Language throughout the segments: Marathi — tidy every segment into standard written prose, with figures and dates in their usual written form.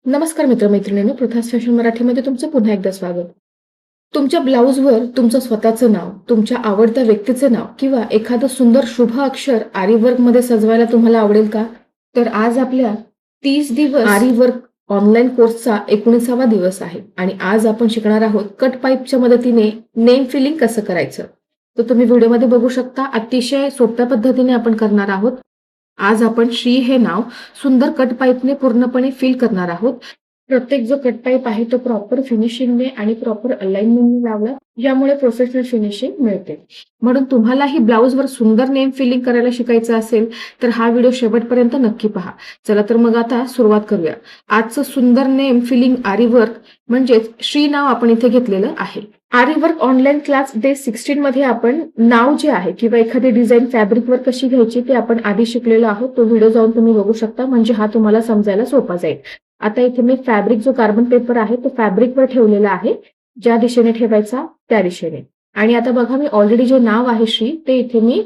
नमस्कार मित्रमैत्रिणींनो, पृथ्वीज फॅशन मराठीमध्ये तुमचं पुन्हा एकदा स्वागत. तुमच्या ब्लाउजवर तुमचं स्वतःचं नाव, तुमच्या आवडत्या व्यक्तीचे नाव किंवा एखादं सुंदर शुभ अक्षर आरी वर्कमध्ये सजवायला तुम्हाला आवडेल का? तर आज आपल्या 30 दिवस आरी वर्क ऑनलाईन कोर्सचा 19वा दिवस आहे आणि आज आपण शिकणार आहोत कट पाईपच्या मदतीने नेम फिलिंग कसं करायचं. तर तुम्ही व्हिडिओमध्ये बघू शकता, अतिशय सोप्या पद्धतीने आपण करणार आहोत. आज आपण श्री हे नाव सुंदर कट पाईपने पूर्णपणे फिल करणार आहोत. प्रत्येक जो कट पाईप आहे तो प्रॉपर फिनिशिंगने आणि प्रॉपर अलाइनमेंटने लावला, ज्यामुळे प्रोफेशनल फिनिशिंग मिळते. म्हणून तुम्हालाही ब्लाउजवर सुंदर नेम फिलिंग करायला शिकायचं असेल तर हा व्हिडिओ शेवटपर्यंत नक्की पहा. चला तर मग आता सुरुवात करूया. आजचं सुंदर नेम फिलिंग आरी वर्क म्हणजेच श्री नाव आपण इथे घेतलेलं आहे. आरी वर्क ऑनलाईन क्लास डे 16 मध्ये आपण नाव जे आहे किंवा एखादी डिझाईन फॅब्रिकवर कशी घ्यायची ते आपण आधी शिकलेलो आहोत. तो व्हिडिओ जाऊन तुम्ही बघू शकता, म्हणजे हा तुम्हाला समजायला सोपा जाईल. आता इथे मी फॅब्रिक जो कार्बन पेपर आहे तो फॅब्रिकवर ठेवलेला आहे, ज्या दिशेने ठेवायचा त्या दिशेने. आणि आता बघा, मी ऑलरेडी जे नाव आहे श्री ते इथे मी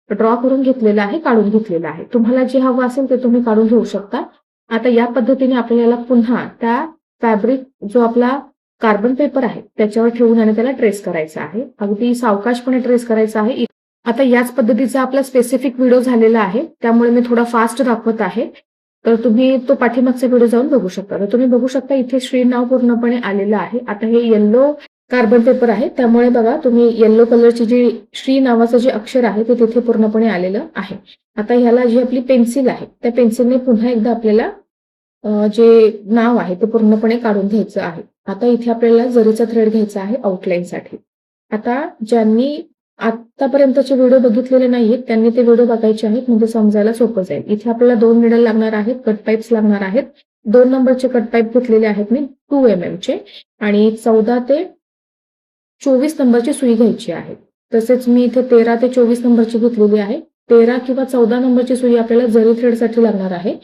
ड्रॉ करून घेतलेलं आहे, काढून घेतलेलं आहे. तुम्हाला जे हवं असेल ते तुम्ही काढून घेऊ शकता. आता या पद्धतीने आपल्याला पुन्हा त्या फॅब्रिक जो आपला कार्बन पेपर आहे त्याच्यावर ठेवून आणि त्याला ट्रेस करायचा आहे. अगदी सावकाशपणे ट्रेस करायचा आहे. आता याच पद्धतीचा आपला स्पेसिफिक व्हिडिओ झालेला आहे, त्यामुळे मी थोडा फास्ट दाखवत आहे. तर तुम्ही तो पाठीमागचा व्हिडिओ जाऊन बघू शकता. तर तुम्ही बघू शकता इथे श्री नाव पूर्णपणे आलेलं आहे. आता हे येल्लो कार्बन पेपर आहे, त्यामुळे बघा तुम्ही येल्लो कलरची जी श्री नावाचं जे अक्षर आहे ते तिथे पूर्णपणे आलेलं आहे. आता ह्याला जी आपली पेन्सिल आहे त्या पेन्सिलने पुन्हा एकदा आपल्याला जे नाव आहे ते पूर्णपणे काढून घ्यायचं आहे. आता इथे आपल्याला जरीचा थ्रेड घ्यायचा आहे आउटलाईनसाठी. आता ज्यांनी आतापर्यंतचे व्हिडिओ बघितलेले नाहीत त्यांनी ते व्हिडिओ बघायचे आहेत, म्हणजे समजायला सोपं जाईल. इथे आपल्याला 2 निडल लागणार आहेत, कट पाईप्स लागणार आहेत. 2 नंबरचे कट पाईप घेतलेले आहेत मी 2 mm चे, आणि 14 ते 24 नंबरची सुई घ्यायची आहे. तसेच मी इथे 13 ते 24 नंबरची घेतलेली आहे. 13 किंवा 14 नंबरची सुई आपल्याला जरी थ्रेडसाठी लागणार आहे.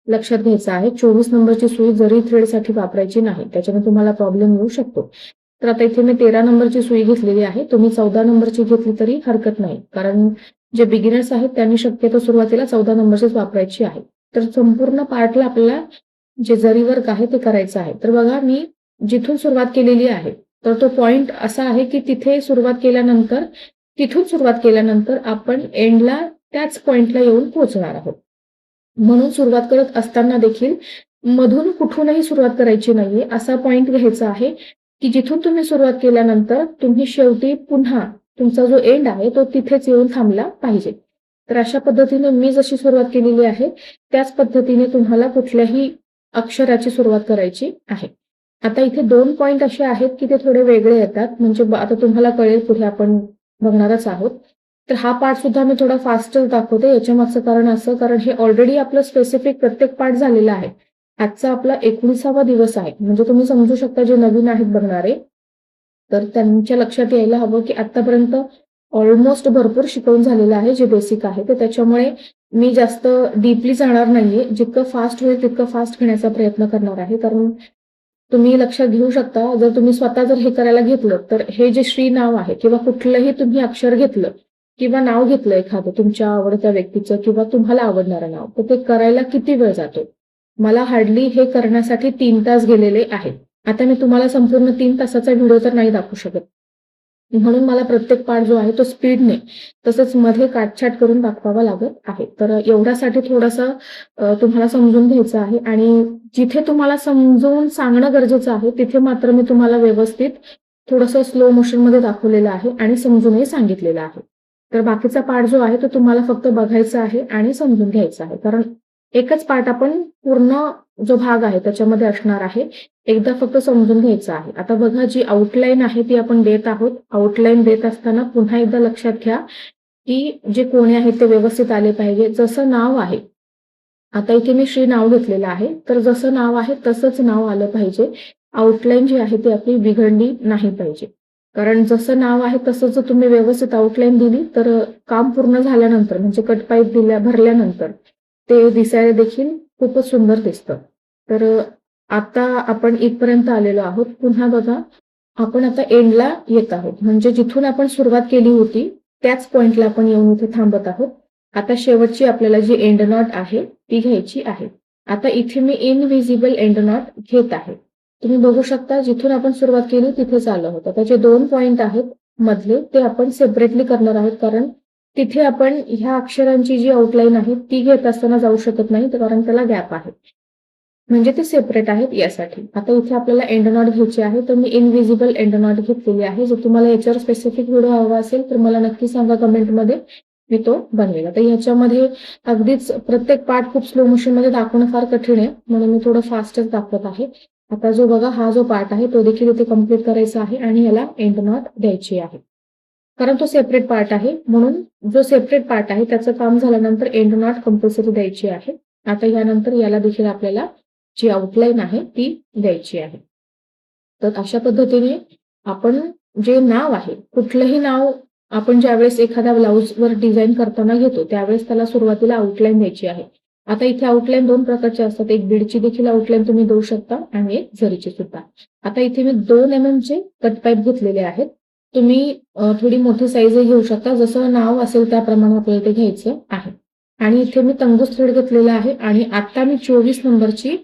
लक्षात घ्यायचं आहे, 24 नंबरची सुई जरी थ्रेडसाठी वापरायची नाही, त्याच्याने तुम्हाला प्रॉब्लेम येऊ शकतो. तर आता इथे मी 13 नंबरची सुई घेतलेली आहे. तुम्ही 14 नंबरची घेतली तरी हरकत नाही, कारण जे बिगिनर्स आहेत त्यांनी शक्यतो सुरुवातीला 14 नंबरचीच वापरायची आहे. तर संपूर्ण पार्टला आपल्याला जे जरी वर्क आहे ते करायचं आहे. तर बघा, मी जिथून सुरुवात केलेली आहे तर तो पॉइंट असा आहे की तिथून सुरुवात केल्यानंतर आपण एंडला त्याच पॉइंटला येऊन पोहोचणार आहोत. म्हणून सुरुवात करत असताना देखील मधून कुठूनही सुरुवात करायची नाहीये. असा पॉइंट घ्यायचा आहे की जिथून तुम्ही सुरुवात केल्यानंतर तुम्ही शेवटी पुन्हा तुमचा जो एंड आहे तो तिथेच येऊन थांबला पाहिजे. तर अशा पद्धतीने मी जशी सुरुवात केलेली आहे त्याच पद्धतीने तुम्हाला कुठल्याही अक्षराची सुरुवात करायची आहे. आता इथे 2 पॉइंट असे आहेत की ते थोडे वेगळे येतात, म्हणजे आता तुम्हाला कळेल, पुढे आपण बघणारच आहोत. तर हा पार्ट सुद्धा मी थोडा फास्टच दाखवते. याच्या मागचं कारण असं, कारण हे ऑलरेडी आपलं स्पेसिफिक प्रत्येक पार्ट झालेला आहे. आजचा आपला 19वा दिवस आहे, म्हणजे तुम्ही समजू शकता जे नवीन आहेत बघणारे, तर त्यांच्या लक्षात यायला हवं की आतापर्यंत ऑलमोस्ट भरपूर शिकवून झालेलं आहे जे बेसिक आहे ते. त्याच्यामुळे मी जास्त डीपली जाणार नाहीये. जितकं फास्ट होईल तितकं फास्ट घेण्याचा प्रयत्न करणार आहे. कारण तुम्ही लक्षात घेऊ शकता, जर तुम्ही स्वतः जर हे करायला घेतलं तर हे जे श्री नाव आहे किंवा कुठलंही तुम्ही अक्षर घेतलं किंवा नाव घेतलं एखादं तुमच्या आवडत्या व्यक्तीचं किंवा तुम्हाला आवडणारं नाव, तर ते करायला किती वेळ जातो. मला हार्डली हे करण्यासाठी 3 तास गेलेले आहेत. आता मी तुम्हाला संपूर्ण 3 तासाचा व्हिडिओ तर नाही दाखवू शकत, म्हणून मला प्रत्येक पार्ट जो आहे तो स्पीडने तसंच मध्ये काटछाट करून दाखवावा लागत आहे. तर एवढ्यासाठी थोडंसं तुम्हाला समजून घ्यायचं आहे, आणि जिथे तुम्हाला समजून सांगणं गरजेचं आहे तिथे मात्र मी तुम्हाला व्यवस्थित थोडंसं स्लो मोशनमध्ये दाखवलेलं आहे आणि समजूनही सांगितलेलं आहे. तर बाकीचा पार्ट जो आहे तो तुम्हाला फक्त बघायचा आहे आणि समजून घ्यायचा आहे, कारण एकच पार्ट आपण पूर्ण जो भाग आहे त्याच्यामध्ये असणार आहे. एकदा फक्त समजून घ्यायचं आहे. आता बघा, जी आउटलाईन आहे ती आपण देत आहोत. आउटलाईन देत असताना पुन्हा एकदा लक्षात घ्या की जे कोणे आहेत ते व्यवस्थित आले पाहिजे. जसं नाव आहे, आता इथे मी श्री नाव घेतलेलं आहे, तर जसं नाव आहे तसंच नाव आलं पाहिजे. आउटलाईन जी आहे ती आपली बिघडली नाही पाहिजे, कारण जसं नाव आहे तसं जर तुम्ही व्यवस्थित आउटलाईन दिली तर काम पूर्ण झाल्यानंतर, म्हणजे कट पाईप भरल्यानंतर ते दिसायला देखील खूपच सुंदर दिसतं. तर आता आपण इथपर्यंत आलेलो आहोत. पुन्हा बघा, आपण आता एंडला येत आहोत, म्हणजे जिथून आपण सुरुवात केली होती त्याच पॉइंटला आपण येऊन इथे थांबत आहोत. आता शेवटची आपल्याला जी एंड नॉट आहे ती घ्यायची आहे. आता इथे मी इनव्हिजिबल एंड नॉट घेत आहे. तुम्ही बघू शकता जिथून आपण सुरुवात केली तिथेच आलो आहोत. त्याचे 2 पॉइंट आहेत मधले ते आपण सेपरेटली करणार आहोत, कारण तिथे आपण ह्या अक्षरांची जी आउटलाईन आहे ती घेत असताना जाऊ शकत नाही, कारण त्याला गॅप आहे. म्हणजे ते सेपरेट आहेत यासाठी. आता इथे आपल्याला एंड नॉट घ्यायची आहे, तर मी इनव्हिजिबल एंड नॉट घेतलेली आहे. जर तुम्हाला याच्यावर स्पेसिफिक व्हिडिओ हवा असेल तर मला नक्की सांगा कमेंटमध्ये, मी तो बनवेल. आता ह्याच्यामध्ये अगदीच प्रत्येक पार्ट खूप स्लो मोशनमध्ये दाखवणं फार कठीण आहे, म्हणून मी थोडं फास्टच दाखवत आहे. आता जो बघा हा जो पार्ट आहे तो देखील इथे कम्प्लीट करायचा आहे आणि याला एंड नॉट द्यायची आहे. कारण तो सेपरेट पार्ट आहे, म्हणून जो सेपरेट पार्ट आहे त्याचं काम झाल्यानंतर एंड नॉट कंपल्सरी द्यायची आहे. आता यानंतर याला देखील आपल्याला जी आउटलाईन आहे ती द्यायची आहे. तर अशा पद्धतीने आपण जे नाव आहे, कुठलंही नाव आपण ज्यावेळेस एखाद्या ब्लाऊजवर डिझाईन करताना घेतो त्यावेळेस त्याला सुरुवातीला आउटलाईन द्यायची आहे. आता इथे आउटलाईन 2 प्रकारच्या असतात. एक बीडची देखील आउटलाईन तुम्ही देऊ शकता आणि एक जरीची सुद्धा. आता इथे मी 2 mm चे कट पाईप घेतलेले आहेत. तुम्ही थोडी मोठी साईजही घेऊ शकता. जसं नाव असेल त्याप्रमाणे आपल्याला ते घ्यायचं आहे. आणि इथे मी तंगूस थ्रेड घेतलेला आहे आणि आता मी 24 नंबरची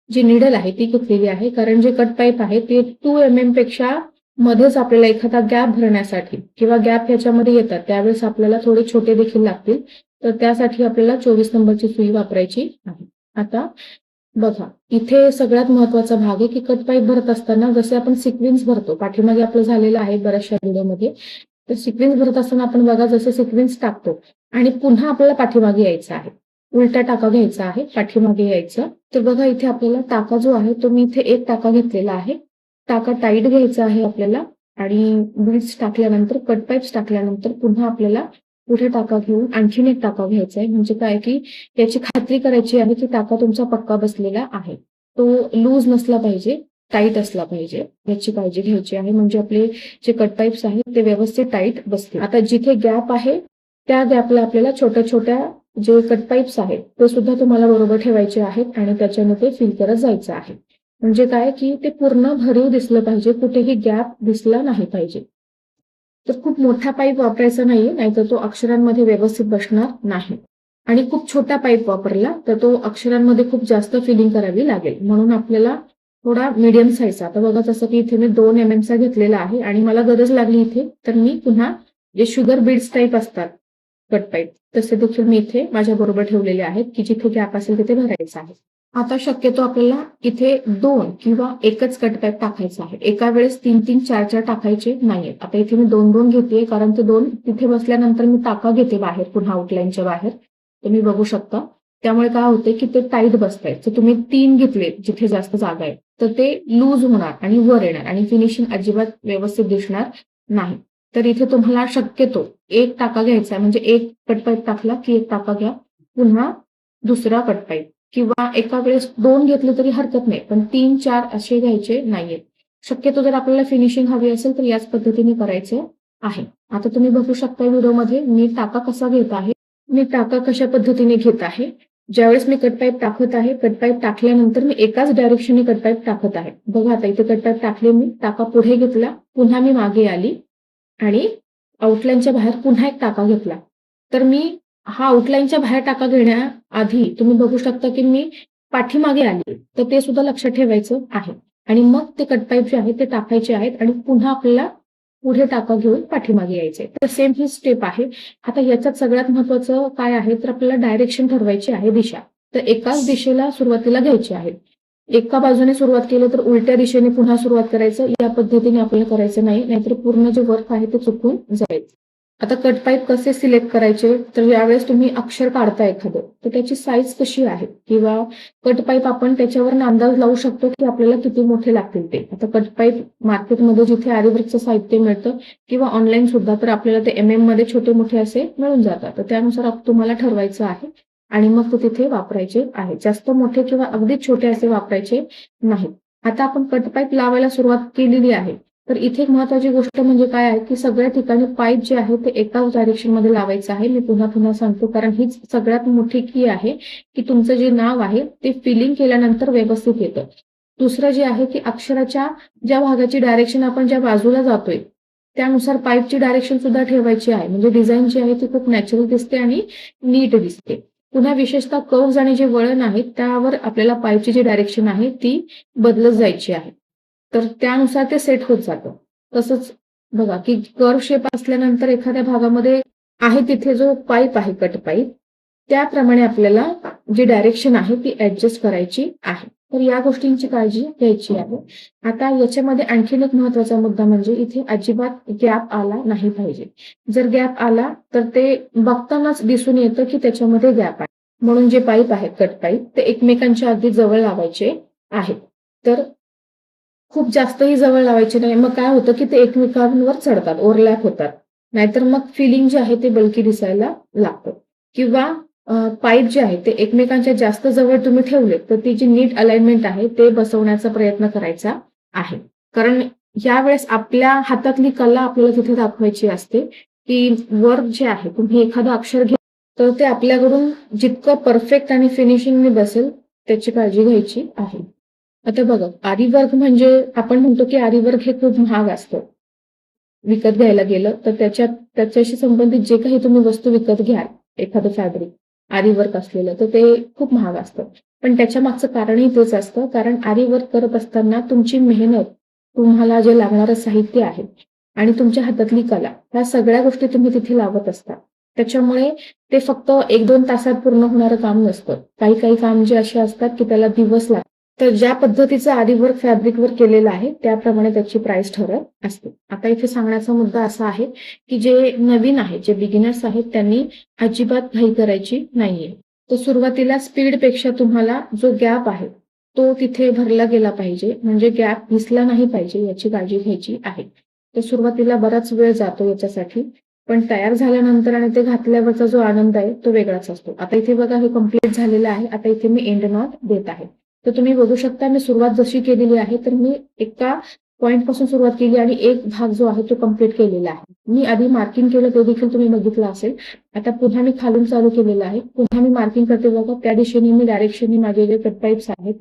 जी निडल आहे ती घेतलेली आहे, कारण जे कट पाईप आहे ते 2 mm पेक्षा मध्येच आपल्याला एखादा गॅप भरण्यासाठी किंवा गॅप ह्याच्यामध्ये येतात त्यावेळेस आपल्याला थोडे छोटे देखील लागतील, तर त्यासाठी आपल्याला 24 नंबरची सुई वापरायची आहे. आता बघा इथे सगळ्यात महत्वाचा भाग आहे की कट पाईप भरत असताना जसे आपण सिक्वेन्स भरतो, पाठीमागे आपलं झालेलं आहे बऱ्याचशा व्हिडिओमध्ये, तर सिक्वेन्स भरत असताना आपण बघा जसे सिक्वेन्स टाकतो आणि पुन्हा आपल्याला पाठीमागे यायचं आहे, उलटा टाका घ्यायचा आहे, पाठीमागे यायचं. तर बघा इथे आपल्याला टाका जो आहे तो मी इथे 1 टाका घेतलेला आहे. टाका टाईट घ्यायचा आहे आपल्याला आणि बीड्स टाकल्यानंतर, कट पाईप्स टाकल्यानंतर पुन्हा आपल्याला पुढे टाका घेऊन आणखीन 1 टाका घ्यायचा आहे. म्हणजे काय की याची खात्री करायची आहे की टाका तुमचा पक्का बसलेला आहे. तो लूज नसला पाहिजे, टाईट असला पाहिजे, याची काळजी घ्यायची आहे. म्हणजे आपले जे कट पाईप्स आहेत ते व्यवस्थित टाईट बसतील. आता जिथे गॅप आहे त्या गॅपला आपल्याला छोट्या छोट्या जे कट पाईप्स आहेत ते सुद्धा तुम्हाला बरोबर ठेवायचे आहेत आणि त्याच्याने ते फिल करत जायचं आहे. म्हणजे काय की ते पूर्ण भरीव दिसलं पाहिजे, कुठेही गॅप दिसला नाही पाहिजे. तर खूप मोठा पाईप वापरायचा नाहीये, नाहीतर तो अक्षरांमध्ये व्यवस्थित बसणार नाही. आणि खूप छोटा पाईप वापरला तर तो अक्षरांमध्ये खूप जास्त फिलिंग करावी लागेल, म्हणून आपल्याला थोडा मीडियम साईजचा. आता बघा जसं की इथे मी 2 mm चा घेतलेला आहे आणि मला गरज लागली इथे, तर मी पुन्हा जे शुगर बीड्स टाईप असतात कट पाईप तसे देखील मी इथे माझ्या बरोबर ठेवलेले आहेत की जिथे गॅप असेल तिथे भरायचं आहे. आता शक्यतो आपल्याला इथे 2 किंवा एकच कट पाईप टाकायचा आहे. एका वेळेस 3-3, 4-4 टाकायचे नाहीयेत. आता इथे मी 2-2 घेतेय, कारण ते 2 तिथे बसल्यानंतर मी टाका घेते बाहेर, पुन्हा आउटलाईनच्या बाहेर. तुम्ही बघू शकता. त्यामुळे काय होते की ते टाईट बसतायत. तर तुम्ही 3 घेतले जिथे जास्त जागा आहे तर ते लूज होणार आणि वर येणार आणि फिनिशिंग अजिबात व्यवस्थित दिसणार नाही. तर इथे तुम्हाला शक्यतो 1 टाका घ्यायचा आहे. म्हणजे 1 कट पाईप टाकला की 1 टाका घ्या, पुन्हा दुसरा कट पाईप, किंवा एका वेळेस 2 घेतले तरी हरकत नाही, पण 3-4 असे घ्यायचे नाहीयेत. शक्यतो जर आपल्याला फिनिशिंग हवी असेल तर याच पद्धतीने करायचे आहे. आता तुम्ही बघू शकता व्हिडिओमध्ये मी टाका कसा घेत आहे. मी टाका कशा पद्धतीने घेत आहे. ज्यावेळेस मी कट पाईप टाकत आहे, कट पाईप टाकल्यानंतर मी एकाच डायरेक्शनने कट पाईप टाकत आहे. बघा आता इथे कट पाईप टाकले, मी टाका पुढे घेतला, पुन्हा मी मागे आली आणि आउटलाईनच्या बाहेर पुन्हा 1 टाका घेतला. तर मी हा आउटलाईनच्या बाहेर टाका घेण्याआधी तुम्ही बघू शकता की मी पाठीमागे आली, तर ते सुद्धा लक्षात ठेवायचं आहे. आणि मग ते कट पाईप जे आहेत ते टाकायचे आहेत आणि पुन्हा आपल्याला पुढे टाका घेऊन पाठीमागे यायचे. तर सेम ही स्टेप आहे. आता याच्यात सगळ्यात महत्वाचं काय आहे तर आपल्याला डायरेक्शन ठरवायची आहे, दिशा. तर एकाच दिशेला सुरुवातीला घ्यायची आहे. एका बाजूने सुरुवात केलं तर उलट्या दिशेने पुन्हा सुरुवात करायचं, या पद्धतीने आपल्याला करायचं नाही, नाहीतर पूर्ण जे वर्क आहे ते चुकून जाईल. आता कट पाईप कसे सिलेक्ट करायचे तर यावेळेस तुम्ही अक्षर काढता एखादं तर त्याची साईज कशी आहे किंवा कट पाईप आपण त्याच्यावर अंदाज लावू शकतो की आपल्याला किती मोठे लागतील ते. आता कट पाईप मार्केटमध्ये जिथे आरीवर्कचं साहित्य मिळतं किंवा ऑनलाईन सुद्धा, तर आपल्याला ते MM मध्ये छोटे मोठे असे मिळून जातात. तर त्यानुसार तुम्हाला ठरवायचं आहे आणि मग ते तिथे वापरायचे आहे. जास्त मोठे किंवा अगदी छोटे असे वापरायचे नाहीत. आता आपण कट पाईप लावायला सुरुवात केलेली आहे, तर इथे एक महत्वाची गोष्ट म्हणजे काय आहे की सगळ्या ठिकाणी पाईप जे आहे ते एकाच डायरेक्शन मध्ये लावायचं आहे. मी पुन्हा पुन्हा सांगतो, कारण हीच सगळ्यात मोठी की आहे की तुमचं जे नाव आहे ते फिलिंग केल्यानंतर व्यवस्थित येतं. दुसरं जे आहे की अक्षराच्या ज्या भागाची डायरेक्शन आपण ज्या बाजूला जातोय त्यानुसार पाईपची डायरेक्शन सुद्धा ठेवायची आहे. म्हणजे डिझाईन जी आहे ती खूप नॅचरल दिसते आणि नीट दिसते. पुन्हा विशेषतः कर्व्हज आणि जे वळण आहेत त्यावर आपल्याला पाईपची जी डायरेक्शन आहे ती बदलत जायची आहे. तर त्यानुसार ते सेट होत जातं. तसंच बघा की कर्व्ह शेप असल्यानंतर एखाद्या भागामध्ये आहे तिथे जो पाईप आहे कट पाईप, त्याप्रमाणे आपल्याला जी डायरेक्शन आहे ती ऍडजस्ट करायची आहे. तर या गोष्टींची काळजी घ्यायची आहे. आता याच्यामध्ये आणखीन एक महत्वाचा मुद्दा म्हणजे इथे अजिबात गॅप आला नाही पाहिजे. जर गॅप आला तर ते बघतानाच दिसून येतं की त्याच्यामध्ये गॅप आहे. म्हणून जे पाईप आहेत कट पाईप ते एकमेकांच्या अगदी जवळ लावायचे आहेत. तर खूप जास्तही जवळ लावायचे नाही. मग काय होतं की ते एकमेकांवर चढतात, ओव्हरलॅप होतात. नाहीतर मग फिलिंग जे आहे ते बल्की दिसायला लागतं. किंवा पाईप जे आहे ते एकमेकांच्या जास्त जवळ तुम्ही ठेवले तर ती जी नीट अलाइनमेंट आहे ते बसवण्याचा प्रयत्न करायचा आहे. कारण यावेळेस आपल्या हातातली कला आपल्याला तिथे दाखवायची असते की वर्क जे आहे तुम्ही एखादं अक्षर घ्या तर ते आपल्याकडून जितकं परफेक्ट आणि फिनिशिंगने बसेल त्याची काळजी घ्यायची आहे. आता बघा आरी वर्क म्हणजे आपण म्हणतो की आरी वर्क हे खूप महाग असतं. विकत घ्यायला गेलं तर त्याच्याशी संबंधित जे काही तुम्ही वस्तू विकत घ्याल, एखादं फॅब्रिक आरी वर्क असलेलं तर ते खूप महाग असतं. पण त्याच्या मागचं कारणही तेच असतं कारण आरी वर्क करत असताना तुमची मेहनत, तुम्हाला जे लागणारं साहित्य आहे आणि तुमच्या हातातली कला ह्या सगळ्या गोष्टी तुम्ही तिथे लावत असता. त्याच्यामुळे ते फक्त 1-2 तासात पूर्ण होणारं काम नसतं. काही काही काम जे असे असतात की त्याला दिवस लागतात. तर ज्या पद्धतीचं आरी वर्क फॅब्रिकवर केलेलं आहे त्याप्रमाणे त्याची प्राइस ठरत असते. आता इथे सांगण्याचा मुद्दा असा आहे की जे नवीन आहेत, जे बिगिनर्स आहेत त्यांनी अजिबात घाई करायची नाहीये. तर सुरुवातीला स्पीडपेक्षा तुम्हाला जो गॅप आहे तो तिथे भरला गेला पाहिजे. म्हणजे गॅप दिसला नाही पाहिजे याची काळजी घ्यायची आहे. तर सुरुवातीला बराच वेळ जातो याच्यासाठी. पण तयार झाल्यानंतर आणि ते घातल्यावरचा जो आनंद आहे तो वेगळाच असतो. आता इथे बघा हे कंप्लीट झालेलं आहे. आता इथे मी एंड नॉट देत आहे. तर तुम्ही बघू शकता मी सुरुवात जशी केलेली आहे तर मी एका पॉइंट पासून सुरुवात केली आणि एक भाग जो आहे तो कंप्लीट केलेला आहे. मी आधी मार्किंग केलं ते देखील तुम्ही बघितलं असेल. आता पुन्हा मी खालून चालू केलेलं आहे. पुन्हा मी मार्किंग करते बघा त्या दिशेने मी डायरेक्शनने माझे जे कट पाईप्स आहेत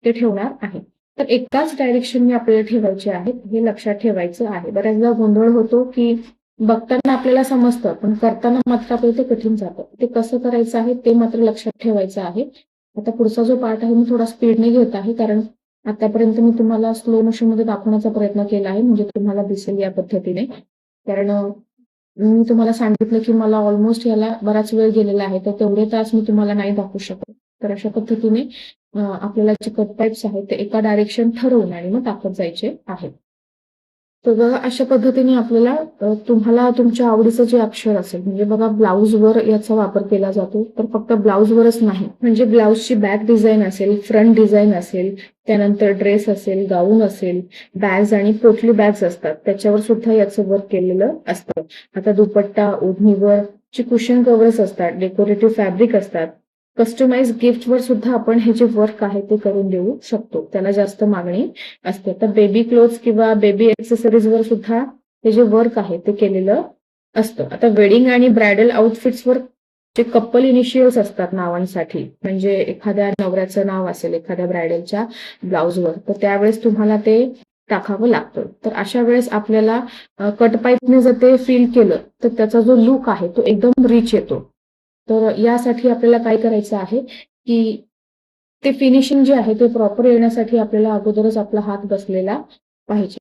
ते ठेवणार आहे. तर एकाच डायरेक्शनने आपल्याला ठेवायचे आहेत हे लक्षात ठेवायचं आहे. बऱ्याचदा गोंधळ होतो की बघताना आपल्याला समजतं पण करताना मात्र आपल्याला ते कठीण जातं. ते कसं करायचं आहे ते मात्र लक्षात ठेवायचं आहे. आता पुढचा जो पार्ट आहे मी थोडा स्पीडने घेत आहे कारण आतापर्यंत मी तुम्हाला स्लो मोशन मध्ये दाखवण्याचा प्रयत्न केला आहे म्हणजे तुम्हाला दिसेल या पद्धतीने. कारण मी तुम्हाला सांगितलं की मला ऑलमोस्ट याला बराच वेळ गेलेला आहे तर तेवढे तास मी तुम्हाला नाही दाखवू शकत. तर अशा पद्धतीने आपल्याला जे कट पाईप्स आहेत ते एका डायरेक्शन ठरवून आणि मग टाकत जायचे आहेत. तर बघा अशा पद्धतीने आपल्याला तुम्हाला तुमच्या आवडीचं जे अक्षर असेल म्हणजे बघा ब्लाऊजवर याचा वापर केला जातो. तर फक्त ब्लाऊजवरच नाही म्हणजे ब्लाऊजची बॅक डिझाईन असेल, फ्रंट डिझाईन असेल, त्यानंतर ड्रेस असेल, गाऊन असेल, बॅग्स आणि पोटली बॅग्स असतात त्याच्यावर सुद्धा याचं वर्क केलेलं असतं. आता दुपट्टा, ओढणीवर जे कुशन कव्हर्स असतात, डेकोरेटिव्ह फॅब्रिक असतात, कस्टमाइज गिफ्टवर सुद्धा आपण हे जे वर्क आहे ते करून देऊ शकतो. त्याला जास्त मागणी असते. तर बेबी क्लोथ्स किंवा बेबी एक्सेसरीजवर सुद्धा हे जे वर्क आहे ते केलेलं असतं. आता वेडिंग आणि ब्रायडल आउटफिट्सवर जे कपल इनिशियल्स असतात नावांसाठी म्हणजे एखाद्या नवऱ्याचं नाव असेल एखाद्या ब्रायडलच्या ब्लाउजवर तर त्यावेळेस तुम्हाला ते टाकावं लागतं. तर अशा वेळेस आपल्याला कट पाईपने जर ते फिल केलं तर त्याचा जो लुक आहे तो एकदम रिच येतो. तर यासाठी आपल्याला काय करायचं आहे की ते फिनिशिंग जे आहे ते प्रॉपर येण्यासाठी आपल्याला अगोदरच आपला हात बसलेला पाहिजे.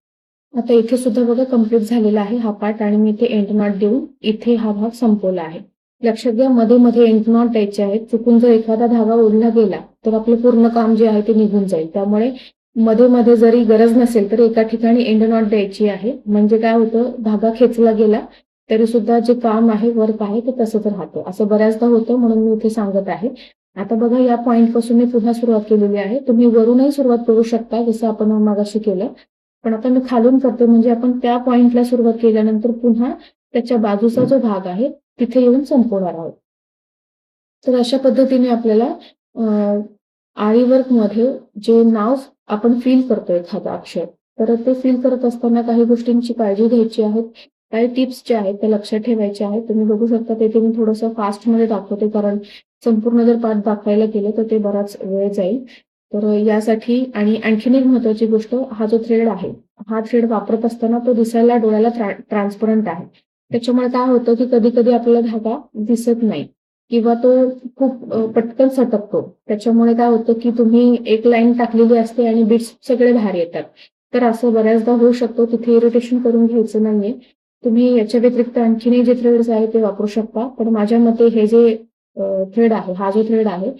आता इथे सुद्धा बघा कंप्लीट झालेला आहे हा पार्ट आणि मी इथे एंड नॉट देऊन इथे हा भाग संपवला आहे. लक्षात घ्या मध्ये मध्ये एंड नॉट द्यायचे आहेत. चुकून जर एखादा धागा ओढला गेला तर आपलं पूर्ण काम जे आहे ते निघून जाईल. त्यामुळे मध्ये मध्ये जरी गरज नसेल तर एका ठिकाणी एंड नॉट द्यायची आहे. म्हणजे काय होतं धागा खेचला गेला तरी सुद्धा जे काम आहे वर्क आहे ते तसंच राहतं. असं बऱ्याचदा होतं म्हणून मी इथे सांगत आहे. आता बघा या पॉइंट पासून मी पुन्हा सुरुवात केलेली आहे. तुम्ही वरूनही सुरुवात करू शकता जसं आपण मगाशी केलं. पण आता मी खालून करते म्हणजे आपण त्या पॉइंटला सुरुवात केल्यानंतर पुन्हा त्याच्या बाजूचा जो भाग आहे तिथे येऊन संपवणार आहोत. तर अशा पद्धतीने आपल्याला आरी वर्क मध्ये जे नाव आपण फील करतो एखादं अक्षर तर ते फील करत असताना काही गोष्टींची काळजी घ्यायची आहे. काही टिप्स जे आहेत ते लक्षात ठेवायचे आहेत. तुम्ही बघू शकता ते मी थोडंसं फास्ट मध्ये दाखवते कारण संपूर्ण जर पाठ दाखवायला गेलं तर ते बराच वेळ जाईल. तर यासाठी आणि आणखीन एक महत्वाची गोष्ट हा जो थ्रेड आहे हा थ्रेड वापरत असताना तो दिसायला डोळ्याला ट्रान्सपरंट आहे. त्याच्यामुळे काय होतं की कधी कधी आपल्याला धागा दिसत नाही किंवा तो खूप पटकन सटकतो. त्याच्यामुळे काय होतं की तुम्ही एक लाईन टाकलेली असते आणि बिट्स सगळे बाहेर येतात. तर असं बऱ्याचदा होऊ शकतो. तिथे इरिटेशन करून घ्यायचं नाहीये. तुम्ही याच्या व्यतिरिक्त आणखीनही जे थ्रेड्स आहेत ते वापरू शकता. पण माझ्या मते हे जे थ्रेड आहे, हा जो थ्रेड आहे,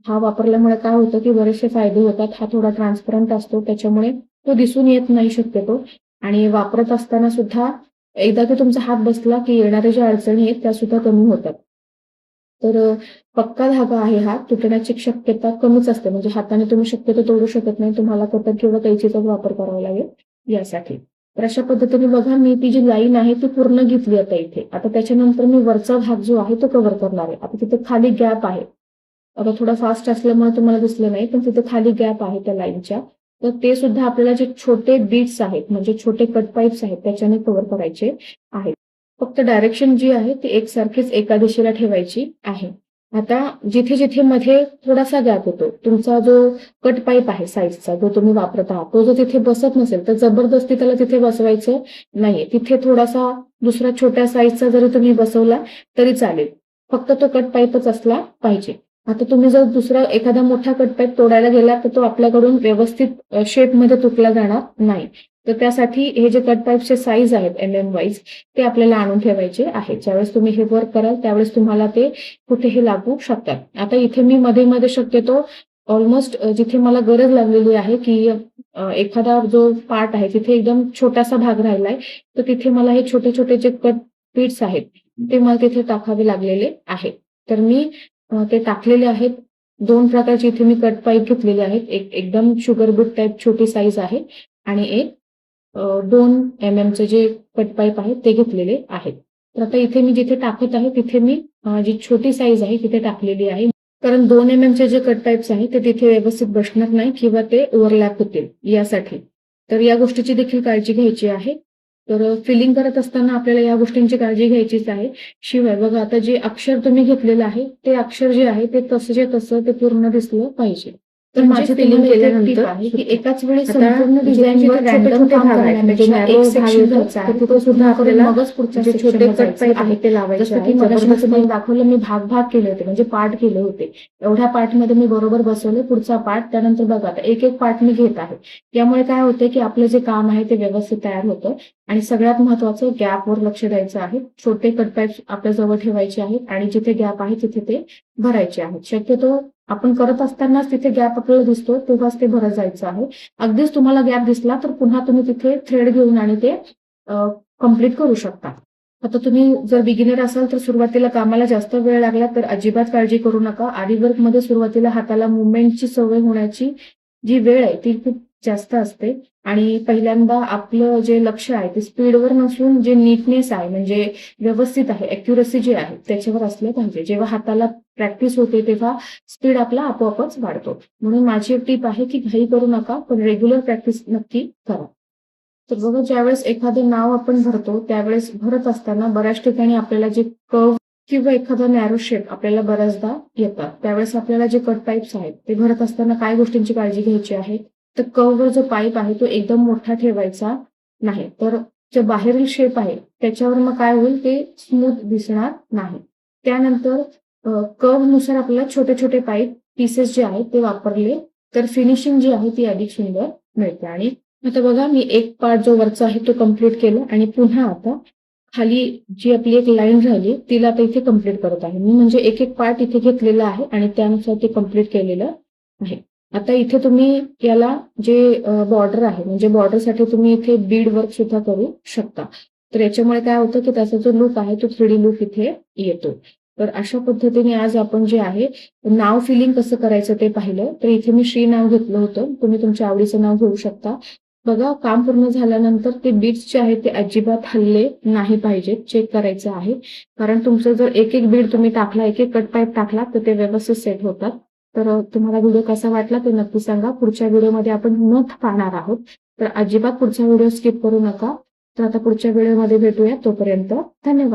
हा वापरल्यामुळे काय होतं की बरेचसे फायदे होतात. हा थोडा ट्रान्सपरंट असतो, त्याच्यामुळे तो दिसून येत नाही शक्यतो. आणि वापरत असताना सुद्धा एकदा की तुमचा हात बसला की येणाऱ्या ज्या अडचणी आहेत त्या सुद्धा कमी होतात. तर पक्का धागा आहे हा, तुटण्याची शक्यता कमीच असते. म्हणजे हाताने तुम्ही शक्यतो तोडू शकत नाही. तुम्हाला कटर किंवा कैचीचाच वापर करावा लागेल यासाठी. तर अशा पद्धतीने बघा, मी ती जी लाईन आहे ती पूर्ण घेतली आता इथे. आता त्याच्यानंतर मी वरचा भाग जो आहे तो कव्हर करणार आहे. आता तिथे खाली गॅप आहे. आता थोडा फास्ट असल्यामुळे तुम्हाला दिसलं नाही, पण तिथे खाली गॅप आहे त्या लाईनच्या. तर ते सुद्धा आपल्याला जे छोटे बीट्स आहेत, म्हणजे छोटे कट पाईप्स आहेत, त्याच्याने कव्हर करायचे आहेत. फक्त डायरेक्शन जी आहे ती एकसारखीच एका दिशेला ठेवायची आहे. आता जिथे जिथे मध्ये थोडासा गॅप होतो, तुमचा जो कट पाईप आहे साईजचा जो तुम्ही वापरत आहात, तो जर तिथे बसत नसेल तर जबरदस्ती त्याला तिथे बसवायचं नाहीये. तिथे थोडासा दुसरा छोट्या साईजचा जरी तुम्ही बसवला तरी चालेल. फक्त तो कट पाईपच असला पाहिजे. आता तुम्ही जर दुसरा एखादा मोठा कट पाईप तोडायला गेला तर तो आपल्याकडून व्यवस्थित शेपमध्ये तुटला जाणार नाही. तर त्यासाठी हे जे कट पाईपचे साईज आहेत MM वाईज, ते आपल्याला आणून ठेवायचे आहेत. ज्यावेळेस तुम्ही हे वर्क कराल त्यावेळेस तुम्हाला ते कुठेही लागू शकतात. आता इथे मी मध्ये मध्ये शक्यतो ऑलमोस्ट जिथे मला गरज लागलेली आहे की एखादा जो पार्ट आहे तिथे एकदम छोटासा भाग राहिलाय, तर तिथे मला हे छोटे छोटे जे कट पीट्स आहेत ते मला तिथे टाकावे लागलेले आहेत. तर मी ते टाकलेले आहेत. 2 प्रकारचे इथे मी कट पाईप घेतलेले आहेत. एक एकदम शुगर बीट टाईप छोटी साईज आहे आणि एक 2 MM जे कट पाईप आहेत ते घेतलेले आहेत. तर आता इथे मी जिथे टाकत आहे तिथे मी जी छोटी साईज आहे तिथे टाकलेली आहे. कारण 2 MM जे कट पाईप्स आहेत ते तिथे व्यवस्थित बसणार नाही किंवा ते ओव्हरलॅप होतील यासाठी. तर या गोष्टीची देखील काळजी घ्यायची आहे. तर फिलिंग करत असताना आपल्याला या गोष्टींची काळजी घ्यायचीच आहे. शिवाय बघा, आता जे अक्षर तुम्ही घेतलेलं आहे ते अक्षर जे आहे ते तसंच्या तसं ते पूर्ण दिसलं पाहिजे. तर माझी फिलिंग केल्यानंतर आहे की एकाच वेळी संपूर्ण डिझाईनवर रँडम काम करण्यापेक्षा एक सेक्शन घ्यायचा आहे. तिथे सुद्धा आपल्याला मगच पुढच्या जे छोटे कट पाईप आहे ते लावायचे. जसं की मगाशी तुम्हाला दाखवलं, मी भाग केले होते, म्हणजे पार्ट केले होते. एवढ्या पार्टमध्ये मी बरोबर बसवले. पुढचा पार्ट त्यानंतर बघा, आता एक एक पार्ट मी घेत आहे. यामुळे काय होतं की आपलं जे काम आहे ते व्यवस्थित तयार होतं. आणि सगळ्यात महत्वाचं, गॅपवर लक्ष द्यायचं आहे. छोटे कट पाईप आपल्या जवळ ठेवायचे आहेत आणि जिथे गॅप आहे तिथे ते भरायचे आहेत. शक्यतो आपण करत असतानाच तिथे गॅप आपल्याला दिसतो तेव्हाच ते भरत जायचं आहे. अगदीच तुम्हाला गॅप दिसला तर पुन्हा तुम्ही तिथे थ्रेड घेऊन आणि ते कम्प्लीट करू शकता. आता तुम्ही जर बिगिनर असाल तर सुरुवातीला कामाला जास्त वेळ लागला तर अजिबात काळजी करू नका. आरी वर्कमध्ये सुरुवातीला हाताला मुवमेंटची सवय होण्याची जी वेळ आहे ती खूप जास्त असते आणि पहिल्यांदा आपलं जे लक्ष आहे ते स्पीडवर नसून जे नीटनेस आहे, म्हणजे व्यवस्थित आहे, अॅक्युरसी जी आहे त्याच्यावर असलं पाहिजे. जेव्हा हाताला प्रॅक्टिस होते तेव्हा स्पीड आपला आपोआपच वाढतो. म्हणून माझी एक टिप आहे की घाई करू नका, पण रेग्युलर प्रॅक्टिस नक्की करा. तर बघा, ज्यावेळेस एखादं नाव आपण भरतो त्यावेळेस भरत असताना बऱ्याच ठिकाणी आपल्याला जे कर्व किंवा एखादा नॅरो शेप आपल्याला बऱ्याचदा येतात. त्यावेळेस आपल्याला जे कट पाईप्स आहेत ते भरत असताना काय गोष्टींची काळजी घ्यायची आहे, तर कर्ववर जो पाईप आहे तो एकदम मोठा ठेवायचा नाही. तर जे बाहेरील शेप आहे त्याच्यावर मग काय होईल, ते स्मूथ दिसणार नाही. त्यानंतर कर्वनुसार आपल्याला छोटे छोटे पाईप पीसेस जे आहेत ते वापरले तर फिनिशिंग जी आहे ती अधिक सुंदर मिळते. आणि आता बघा, मी एक पार्ट जो वरचा आहे तो कम्प्लीट केला आणि पुन्हा आता खाली जी आपली एक लाईन राहिली तिला आता इथे कम्प्लीट करत आहे मी. म्हणजे एक एक पार्ट इथे घेतलेला आहे आणि त्यानुसार ते कम्प्लीट केलेलं आहे. आता इथे तुम्ही याला जे बॉर्डर आहे, म्हणजे बॉर्डरसाठी तुम्ही इथे बीड वर्क सुद्धा करू शकता. तर याच्यामुळे काय होतं की त्याचा जो लुक आहे तो 3D लुक इथे येतो. तर अशा पद्धतीने आज आपण जे आहे नाव फिलिंग कसं करायचं ते पाहिलं. तर इथे मी श्री नाव घेतलं होतं. तुम्ही तुमच्या आवडीचं नाव घेऊ शकता. बघा, काम पूर्ण झाल्यानंतर ते बीड्स जे आहेत ते अजिबात हलले नाही पाहिजेत. चेक करायचं आहे. कारण तुमचं जर एक एक बीड तुम्ही टाकला, एक एक कट पाईप टाकला तर ते व्यवस्थित सेट होतात. तर तुम्हाला व्हिडिओ कसा वाटला ते नक्की सांगा. पुढच्या व्हिडिओमध्ये आपण नथ पाहणार आहोत. तर अजिबात पुढचा व्हिडिओ स्किप करू नका. तर आता पुढच्या व्हिडिओमध्ये भेटूया. तोपर्यंत धन्यवाद.